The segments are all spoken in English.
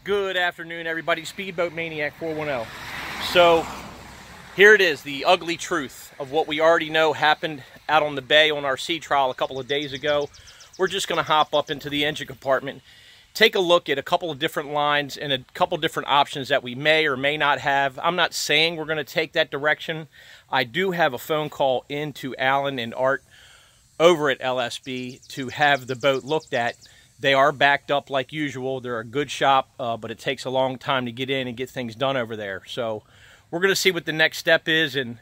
Good afternoon, everybody. Speedboat Maniac 410. So here it is, the ugly truth of what we already know happened out on the bay on our sea trial a couple of days ago. We're just going to hop up into the engine compartment, take a look at a couple of different lines and a couple different options that we may or may not have. I'm not saying we're going to take that direction. I do have a phone call into Alan and Art over at LSB to have the boat looked at. They are backed up like usual. They're a good shop, but it takes a long time to get in and get things done over there. So we're going to see what the next step is and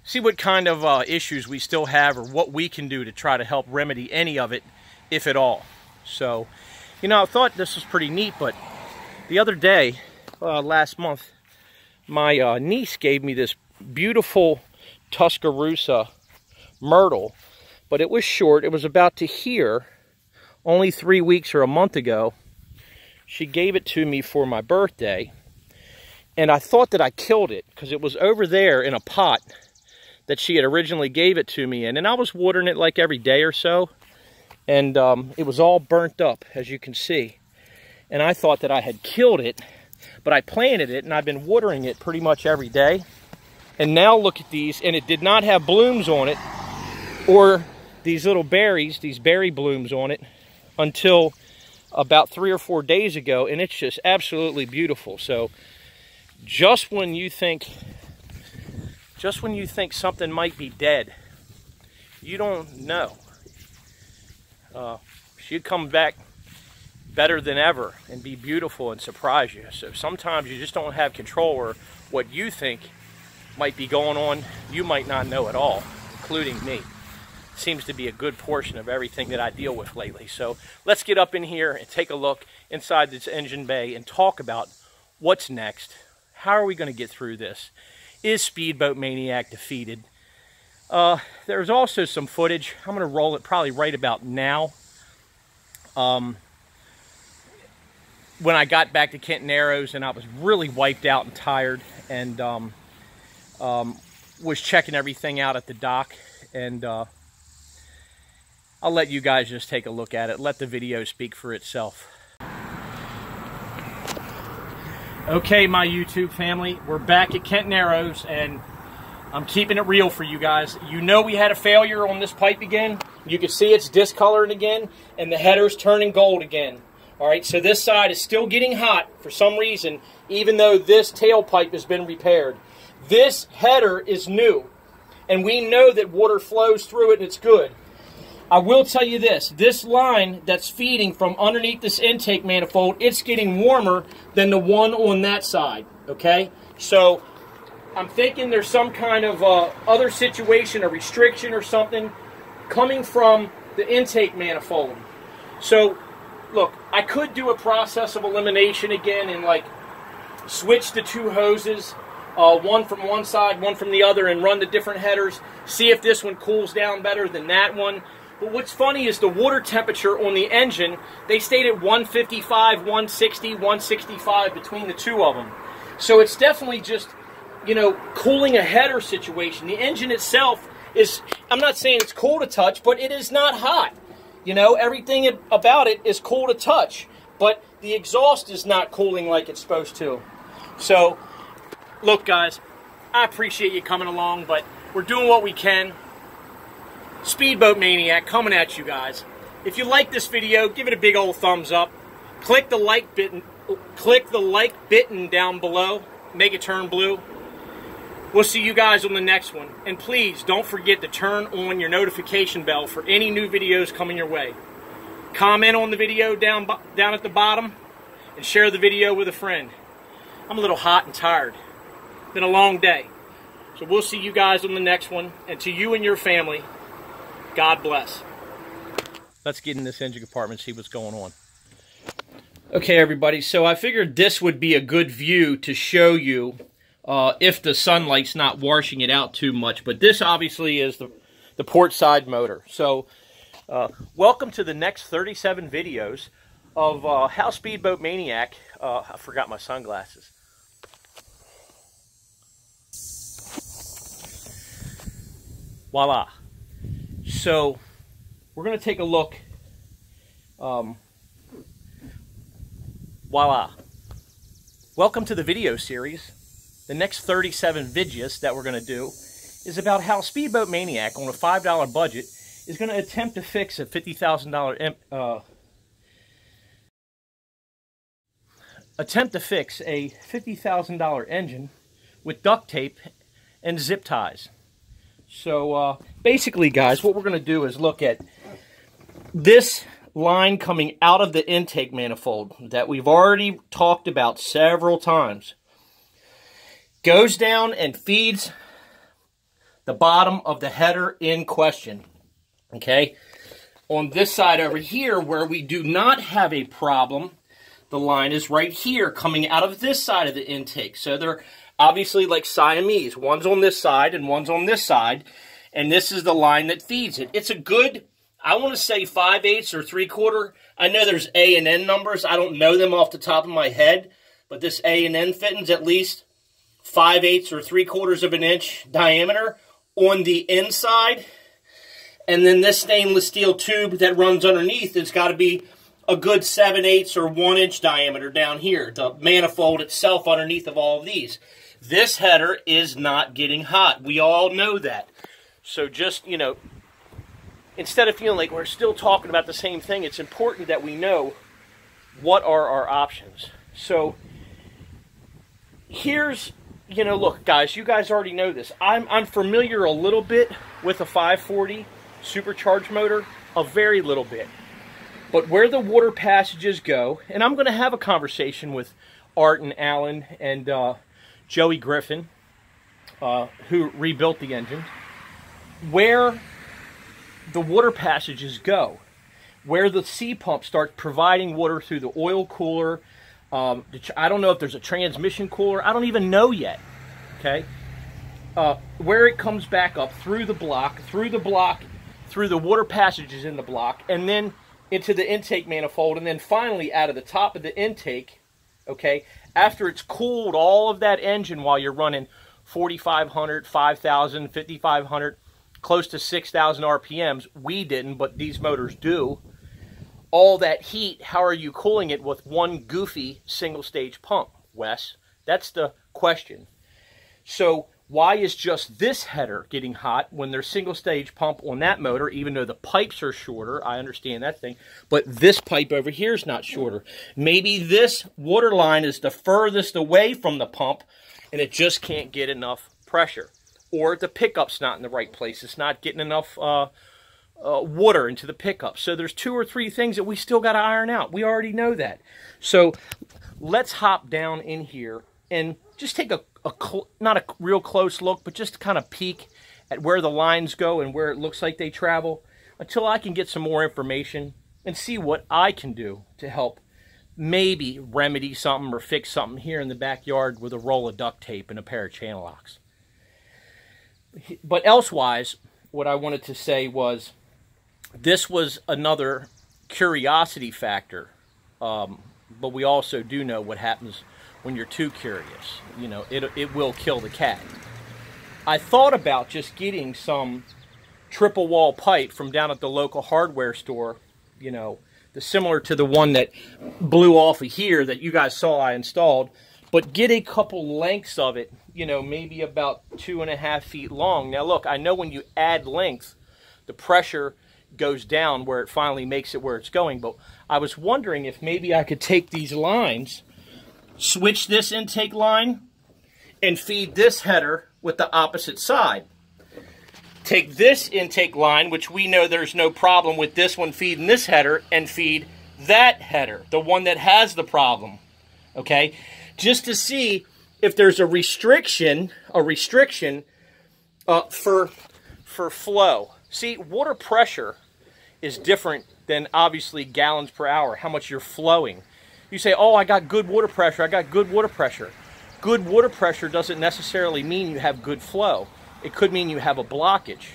see what kind of issues we still have or what we can do to try to help remedy any of it, if at all. So, you know, I thought this was pretty neat, but the other day, last month, my niece gave me this beautiful Tuscaloosa myrtle, but it was short. It was about to here. Only 3 weeks or a month ago, she gave it to me for my birthday, and I thought that I killed it because it was over there in a pot that she had originally gave it to me in, and I was watering it like every day or so, and it was all burnt up, as you can see, and I thought that I had killed it, but I planted it, and I've been watering it pretty much every day, and now look at these, and it did not have blooms on it, or these little berries, these berry blooms on it, until about 3 or 4 days ago, and it's just absolutely beautiful. So just when you think something might be dead, you don't know. She'd come back better than ever and be beautiful and surprise you. So sometimes you just don't have control, or what you think might be going on, you might not know at all, including me. Seems to be a good portion of everything that I deal with lately. So let's get up in here and take a look inside this engine bay and talk about what's next. How are we going to get through this? Is Speedboat Maniac defeated? There's also some footage. I'm going to roll it probably right about now. When I got back to Kent Narrows and I was really wiped out and tired, and was checking everything out at the dock, and I'll let you guys just take a look at it. Let the video speak for itself. Okay, my YouTube family, we're back at Kent Narrows, and I'm keeping it real for you guys. You know we had a failure on this pipe again. You can see it's discolored again, and the header's turning gold again. All right, so this side is still getting hot for some reason, even though this tailpipe has been repaired. This header is new, and we know that water flows through it and it's good. I will tell you this line that's feeding from underneath this intake manifold, it's getting warmer than the one on that side, okay? So I'm thinking there's some kind of other situation, a restriction or something coming from the intake manifold. So look, I could do a process of elimination again and like switch the two hoses, one from one side, one from the other, and run the different headers, see if this one cools down better than that one. But what's funny is the water temperature on the engine, they stayed at 155, 160, 165 between the two of them. So it's definitely just, you know, cooling a header situation. The engine itself is, I'm not saying it's cool to touch, but it is not hot. You know, everything about it is cool to touch, but the exhaust is not cooling like it's supposed to. So, look guys, I appreciate you coming along, but we're doing what we can. Speedboat Maniac coming at you guys. If you like this video, give it a big old thumbs up. Click the like button down below. Make it turn blue. We'll see you guys on the next one. And please don't forget to turn on your notification bell for any new videos coming your way. Comment on the video down at the bottom and share the video with a friend. I'm a little hot and tired. Been a long day. So we'll see you guys on the next one. And to you and your family, God bless. Let's get in this engine compartment and see what's going on. Okay, everybody, so I figured this would be a good view to show you if the sunlight's not washing it out too much. But this obviously is the port side motor. So welcome to the next 37 videos of how Speedboat Maniac, I forgot my sunglasses. Voila. So we're going to take a look. Voila. Welcome to the video series. The next 37 videos that we're going to do is about how Speedboat Maniac on a $5 budget is going to attempt to fix a $50,000 engine with duct tape and zip ties. So basically, guys, what we're going to do is look at this line coming out of the intake manifold that we've already talked about several times. Goes down and feeds the bottom of the header in question. Okay? On this side over here, where we do not have a problem, the line is right here coming out of this side of the intake. So they're obviously like Siamese. One's on this side and one's on this side. And this is the line that feeds it. It's a good, I want to say 5/8 or 3/4. I know there's A and N numbers. I don't know them off the top of my head. But this A and N fittings at least 5/8 or 3/4 of an inch diameter on the inside. And then this stainless steel tube that runs underneath has got to be a good 7/8 or 1 inch diameter down here. The manifold itself underneath of all of these. This header is not getting hot. We all know that. So just, you know, instead of feeling like we're still talking about the same thing, it's important that we know what are our options. So here's, you know, look, guys, you guys already know this. I'm familiar a little bit with a 540 supercharged motor, a very little bit. But where the water passages go, and I'm going to have a conversation with Art and Alan and Joey Griffin, who rebuilt the engine, where the water passages go, where the C pump starts providing water through the oil cooler. I don't know if there's a transmission cooler. I don't even know yet. Okay, where it comes back up through the block, through the water passages in the block, and then into the intake manifold, and then finally out of the top of the intake. Okay, after it's cooled all of that engine while you're running 4,500, 5,000, 5,500, close to 6,000 RPMs. We didn't, but these motors do. All that heat, how are you cooling it with one goofy single-stage pump, Wes? That's the question. So why is just this header getting hot when there's single-stage pump on that motor, even though the pipes are shorter? I understand that thing. But this pipe over here is not shorter. Maybe this water line is the furthest away from the pump, and it just can't get enough pressure. Or the pickup's not in the right place. It's not getting enough water into the pickup. So there's 2 or 3 things that we still got to iron out. We already know that. So let's hop down in here and just take not a real close look, but just kind of peek at where the lines go and where it looks like they travel until I can get some more information and see what I can do to help maybe remedy something or fix something here in the backyard with a roll of duct tape and a pair of channel locks. But elsewise, what I wanted to say was this was another curiosity factor, but we also do know what happens when you're too curious. You know, it will kill the cat. I thought about just getting some triple wall pipe from down at the local hardware store, you know, similar to the one that blew off of here that you guys saw I installed, but get a couple lengths of it, you know, maybe about 2.5 feet long. Now look, I know when you add length, the pressure goes down where it finally makes it where it's going, but I was wondering if maybe I could take these lines, switch this intake line, and feed this header with the opposite side. Take this intake line, which we know there's no problem with this one feeding this header, and feed that header, the one that has the problem, okay? Just to see if there's a restriction for flow. See, water pressure is different than obviously gallons per hour, how much you're flowing. You say, oh, I got good water pressure, I got good water pressure. Good water pressure doesn't necessarily mean you have good flow. It could mean you have a blockage.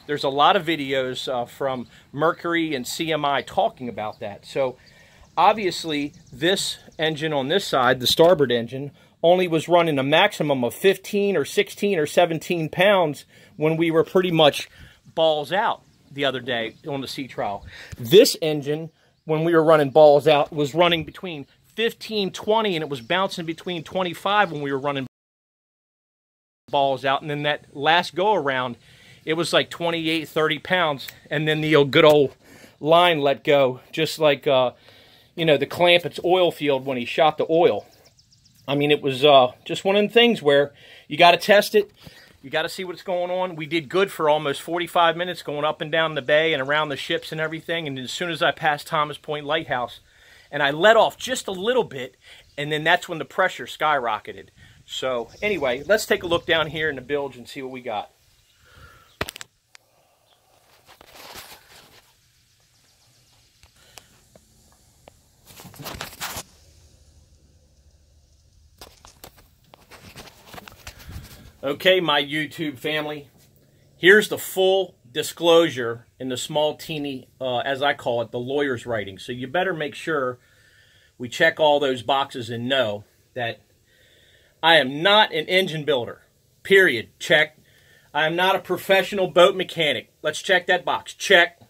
There's a lot of videos from Mercury and CMI talking about that. So obviously this engine on this side, the starboard engine, only was running a maximum of 15 or 16 or 17 pounds when we were pretty much balls out the other day on the sea trial. This engine, when we were running balls out, was running between 15, 20, and it was bouncing between 25 when we were running balls out. And then that last go around, it was like 28, 30 pounds. And then the good old line let go, just like, you know, the Clampett's oil field when he shot the oil. I mean, it was just one of the things where you got to test it. You got to see what's going on. We did good for almost 45 minutes going up and down the bay and around the ships and everything. And as soon as I passed Thomas Point Lighthouse, and I let off just a little bit, and then that's when the pressure skyrocketed. So anyway, let's take a look down here in the bilge and see what we got. Okay, my YouTube family, here's the full disclosure in the small teeny, as I call it, the lawyer's writing. So you better make sure we check all those boxes and know that I am not an engine builder, period, check. I am not a professional boat mechanic. Let's check that box, check.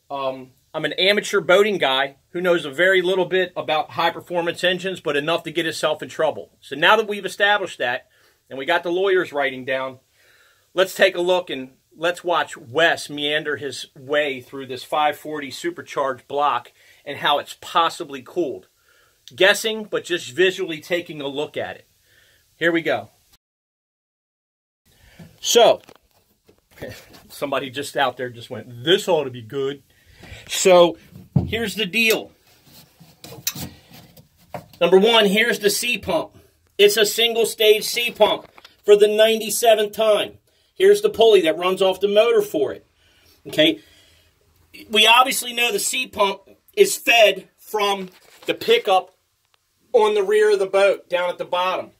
I'm an amateur boating guy who knows a very little bit about high-performance engines, but enough to get himself in trouble. So now that we've established that, and we got the lawyers writing down, let's take a look and let's watch Wes meander his way through this 540 supercharged block and how it's possibly cooled. Guessing, but just visually taking a look at it. Here we go. So, somebody just out there just went, this ought to be good. So, here's the deal. Number one, here's the C pump. It's a single-stage C pump for the 97th time. Here's the pulley that runs off the motor for it. Okay, we obviously know the C pump is fed from the pickup on the rear of the boat down at the bottom.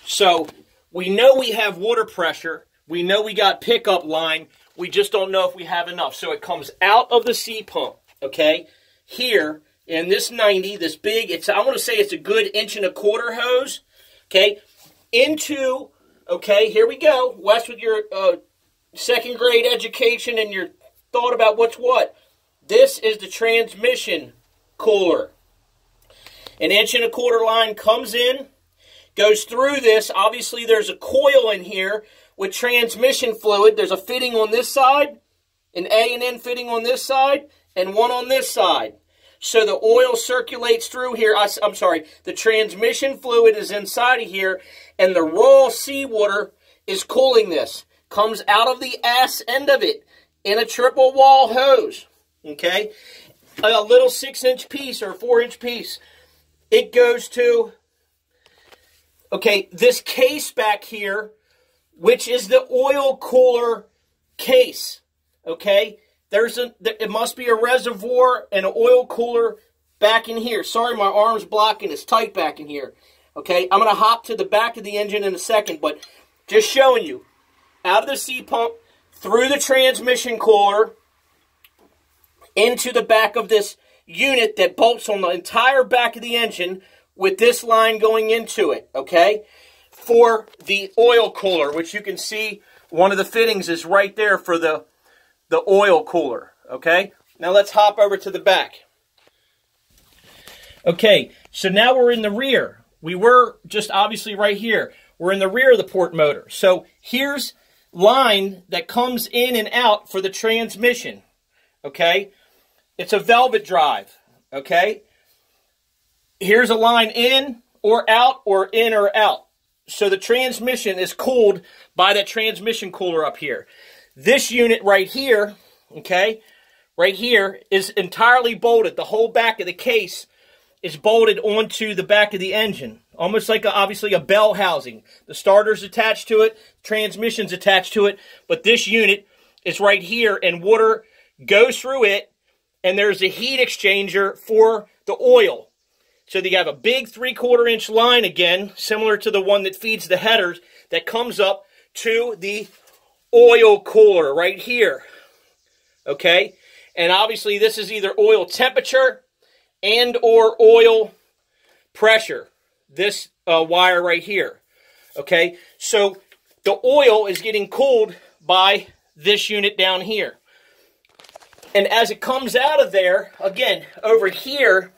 So we know we have water pressure. We know we got pickup line. We just don't know if we have enough. So it comes out of the C pump, okay, here in this 90, this big, I want to say it's a good 1.25 inch hose. Okay, into, okay, here we go. Wes, with your second grade education and your thought about what's what. This is the transmission cooler. An 1.25 inch line comes in, goes through this. Obviously, there's a coil in here with transmission fluid. There's a fitting on this side, an A and N fitting on this side, and one on this side. So the oil circulates through here. I'm sorry, the transmission fluid is inside of here, and the raw seawater is cooling this. Comes out of the ass end of it in a triple wall hose. Okay? A little 6-inch piece or a 4-inch piece. It goes to, okay, this case back here, which is the oil cooler case. Okay? It must be a reservoir and an oil cooler back in here. Sorry, my arm's blocking. It's tight back in here. Okay, I'm going to hop to the back of the engine in a second, but just showing you. Out of the C pump, through the transmission cooler, into the back of this unit that bolts on the entire back of the engine with this line going into it, okay? For the oil cooler, which you can see one of the fittings is right there for the oil cooler, okay? Now let's hop over to the back. Okay, so now we're in the rear. We were just obviously right here. We're in the rear of the port motor. So here's line that comes in and out for the transmission, okay? It's a velvet drive, okay? Here's a line in or out or in or out. So the transmission is cooled by that transmission cooler up here. This unit right here, okay, right here is entirely bolted. The whole back of the case is bolted onto the back of the engine, almost like obviously a bell housing. The starter's attached to it, transmission's attached to it, but this unit is right here, and water goes through it, and there's a heat exchanger for the oil. So you have a big 3/4 inch line again, similar to the one that feeds the headers, that comes up to the oil cooler right here, okay? And obviously this is either oil temperature and or oil pressure, this wire right here, okay? So the oil is getting cooled by this unit down here. And as it comes out of there, again, over here,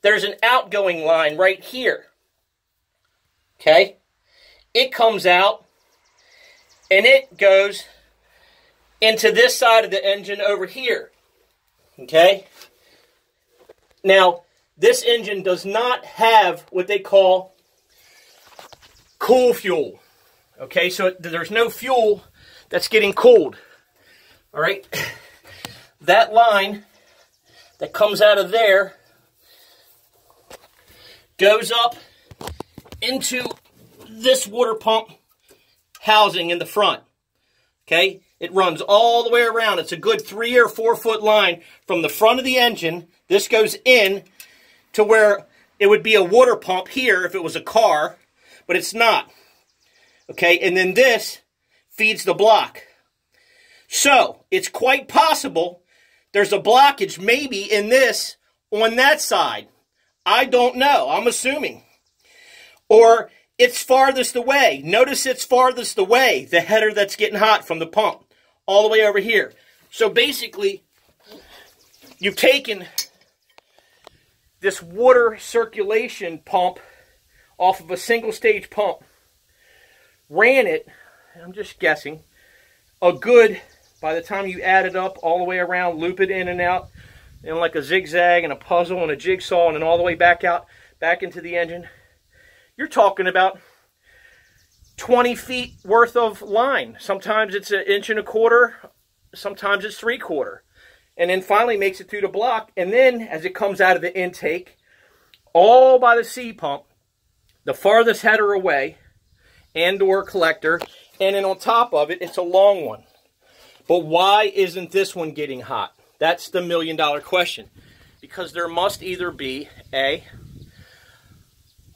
there's an outgoing line right here. Okay? It comes out and it goes into this side of the engine over here. Okay? Now, this engine does not have what they call cool fuel. Okay, so there's no fuel that's getting cooled. All right? That line that comes out of there goes up into this water pump housing in the front. Okay? It runs all the way around. It's a good 3 or 4 foot line from the front of the engine. This goes in to where it would be a water pump here if it was a car, but it's not. Okay? And then this feeds the block. So, it's quite possible there's a blockage maybe in this on that side. I don't know. I'm assuming. Or it's farthest away. Notice it's farthest away, the header that's getting hot from the pump, all the way over here. So basically, you've taken this water circulation pump off of a single stage pump, ran it, I'm just guessing, a good, by the time you add it up all the way around, loop it in and out, and like a zigzag and a puzzle and a jigsaw, and then all the way back out, back into the engine, you're talking about 20 feet worth of line. Sometimes it's 1.25 inches, sometimes it's 3/4. And then finally makes it through the block. And then as it comes out of the intake, all by the C pump, the farthest header away, and or collector, and then on top of it, it's a long one. But why isn't this one getting hot? That's the million-dollar question. Because there must either be a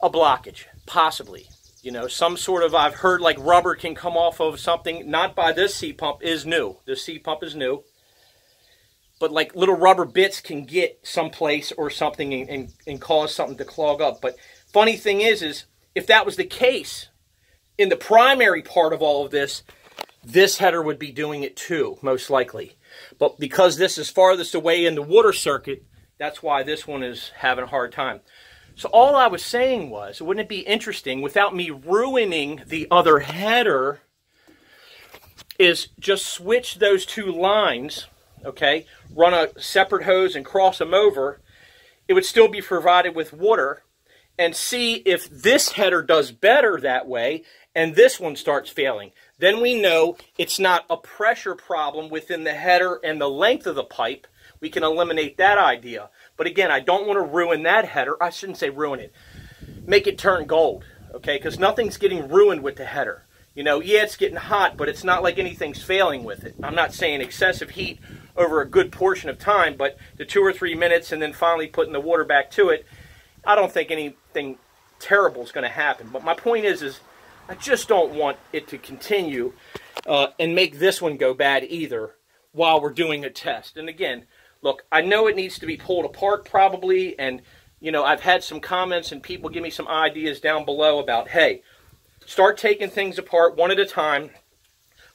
blockage, possibly. You know, some sort of, I've heard like rubber can come off of something, not by this C pump, is new. This C pump is new. But like little rubber bits can get someplace or something and cause something to clog up. But funny thing is if that was the case, in the primary part of all of this header would be doing it too, most likely. But because this is farthest away in the water circuit, that's why this one is having a hard time. So all I was saying was, wouldn't it be interesting, without me ruining the other header, is just switch those two lines, okay, run a separate hose and cross them over. It would still be provided with water, and see if this header does better that way and this one starts failing. Then we know it's not a pressure problem within the header and the length of the pipe. We can eliminate that idea. But again, I don't want to ruin that header. I shouldn't say ruin it. Make it turn gold, okay? Because nothing's getting ruined with the header. You know, yeah, it's getting hot, but it's not like anything's failing with it. I'm not saying excessive heat over a good portion of time, but the 2 or 3 minutes and then finally putting the water back to it, I don't think anything terrible is going to happen. But my point is I just don't want it to continue and make this one go bad either while we're doing a test. And again, look, I know it needs to be pulled apart probably, and you know, I've had some comments and people give me some ideas down below about, hey, start taking things apart one at a time,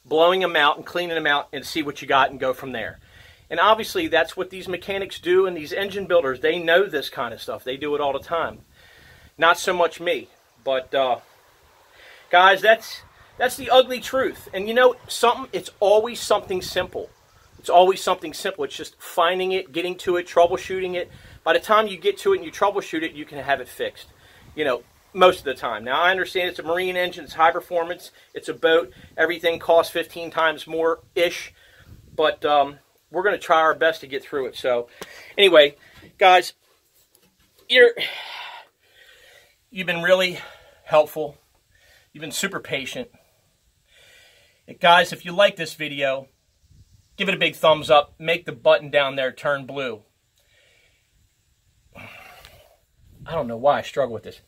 blowing them out and cleaning them out and see what you got and go from there. And obviously that's what these mechanics do, and these engine builders, they know this kind of stuff. They do it all the time. Not so much me, but guys, that's the ugly truth. And you know something? It's always something simple. It's always something simple. It's just finding it, getting to it, troubleshooting it. By the time you get to it and you troubleshoot it, you can have it fixed. You know, most of the time. Now, I understand it's a marine engine. It's high performance. It's a boat. Everything costs 15 times more-ish. But we're going to try our best to get through it. So, anyway, guys, you've been really helpful. You've been super patient. Guys, if you like this video, give it a big thumbs up. Make the button down there turn blue. I don't know why I struggle with this.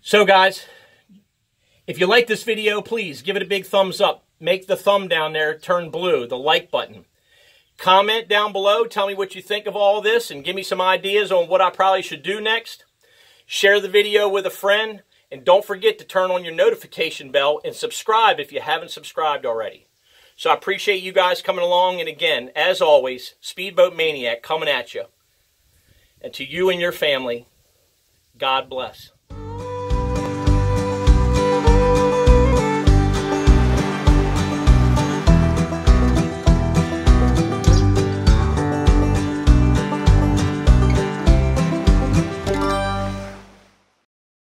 So guys, if you like this video, please give it a big thumbs up. Make the thumb down there turn blue, the like button. Comment down below, tell me what you think of all this, and give me some ideas on what I probably should do next. Share the video with a friend, and don't forget to turn on your notification bell and subscribe if you haven't subscribed already. So I appreciate you guys coming along. And again, as always, Speedboat Maniac coming at you. And to you and your family, God bless.